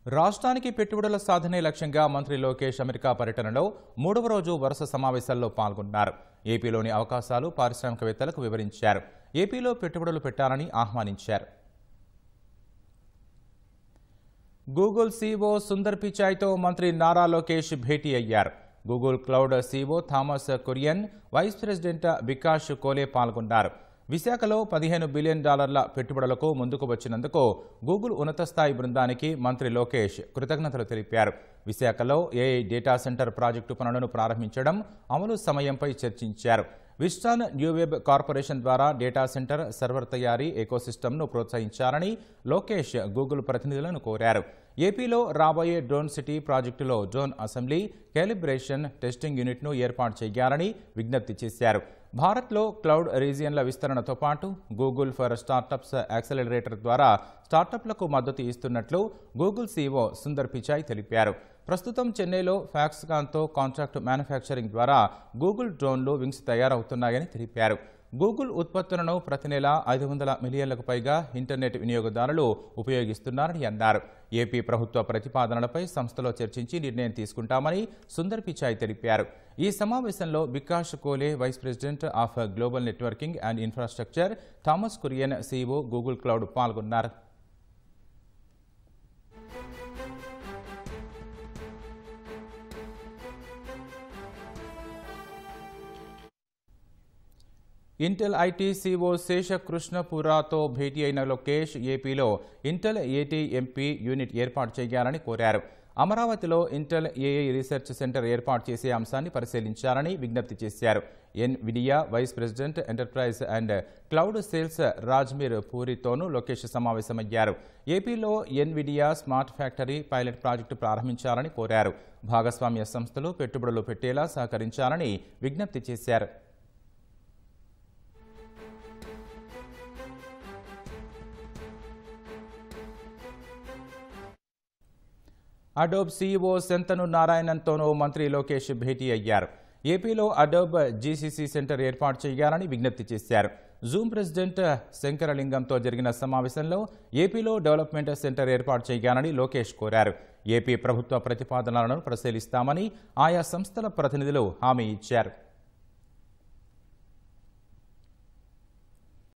రాష్ట్రానికి పెట్టుబడుల సాధనే లక్ష్యంగా మంత్రి లోకేష్ అమెరికా పర్యటనలో మూడవ రోజు వరుస సమావేశాల్లో పాల్గొన్నారు. ఏపీలోని అవకాశాలు పారిశ్రామికవేత్తలకు వివరించారు. ఏపీలో పెట్టుబడులు పెట్టాలని ఆహ్వానించారు. గూగుల్ సీఈఓ సుందర్ పిచాయ్తో మంత్రి నారా లోకేష్ భేటీ అయ్యారు. Google Cloud CEO Thomas Kurian, vice president Vikas Kole పాల్గొన్నారు. విశాఖలో $15 బిలియన్ పెట్టుబడులకు ముందుకు వచ్చినందుకు గూగుల్ ఉన్నత స్థాయి బృందానికి మంత్రి లోకేష్ కృతజ్ఞతలు తెలిపారు. విశాఖలో ఏఐ డేటా సెంటర్ ప్రాజెక్టు పనులను ప్రారంభించడం, అమలు సమయంపై చర్చించారు. విస్టాన్ న్యూవెబ్ కార్పొరేషన్ ద్వారా డేటా సెంటర్ సర్వర్ తయారీ ఎకోసిస్టమ్ను ప్రోత్సహించాలని లోకేష్ గూగుల్ ప్రతినిధులను కోరారు. ఏపీలో రాబోయే డ్రోన్ సిటీ ప్రాజెక్టులో డ్రోన్ అసెంబ్లీ, క్యాలిబ్రేషన్, టెస్టింగ్ యూనిట్ను ఏర్పాటు చేయాలని విజ్ఞప్తి చేశారు. భారత్లో క్లౌడ్ రీజియన్ల విస్తరణతో పాటు గూగుల్ ఫర్ స్టార్టప్స్ యాక్సెలరేటర్ ద్వారా స్టార్టప్లకు మద్దతు ఇస్తున్నట్లు గూగుల్ సీఈఓ సుందర్ పిచాయ్ తెలిపారు. ప్రస్తుతం చెన్నైలో ఫాక్స్కాన్తో కాంట్రాక్ట్ మ్యానుఫ్యాక్చరింగ్ ద్వారా గూగుల్ డ్రోన్లు వింగ్స్ తయారవుతున్నాయని తెలిపారు. గూగుల్ ఉత్పత్తులను ప్రతి నెల 500 మిలియన్లకు పైగా ఇంటర్నెట్ వినియోగదారులు ఉపయోగిస్తున్నారని అన్నారు. ఏపీ ప్రభుత్వ ప్రతిపాదనలపై సంస్థలో చర్చించి నిర్ణయం తీసుకుంటామని సుందర్ పిచాయ్ తెలిపారు. ఈ సమావేశంలో Vikas Kole, vice president of global networking and infrastructure, Thomas Kurian, CEO Google Cloud పాల్గొన్నారు. ఇంటెల్ ఐటీ సీఈఓ శేషకృష్ణపురాతో భేటీ అయిన లోకేష్ ఏపీలో ఇంటెల్ ఏటీఎంపీ యూనిట్ ఏర్పాటు చేయాలని కోరారు. అమరావతిలో ఇంటెల్ ఏఐ రీసెర్చ్ సెంటర్ ఏర్పాటు చేసే అంశాన్ని పరిశీలించాలని విజ్ఞప్తి చేశారు. Nvidia vice president enterprise and cloud sales Rajmir పూరితోనూ లోకేష్ సమావేశమయ్యారు. ఏపీలో Nvidia smart factory pilot project ప్రారంభించాలని కోరారు. భాగస్వామ్య సంస్థలు పెట్టుబడులు పెట్టేలా సహకరించాలని విజ్ఞప్తి చేశారు. అడోబ్ సీఈఓ శంతను నారాయణన్తోనూ మంత్రి లోకేష్ భేటీ అయ్యారు. ఏపీలో అడోబ్ జీసీసీ సెంటర్ ఏర్పాటు చేయాలని విజ్ఞప్తి చేశారు. జూమ్ ప్రెసిడెంట్ శంకరలింగంతో జరిగిన సమావేశంలో ఏపీలో డెవలప్మెంట్ సెంటర్ ఏర్పాటు చేయాలని లోకేష్ కోరారు. ఏపీ ప్రభుత్వ ప్రతిపాదనలను పరిశీలిస్తామని ఆయా సంస్థల ప్రతినిధులు హామీ ఇచ్చారు.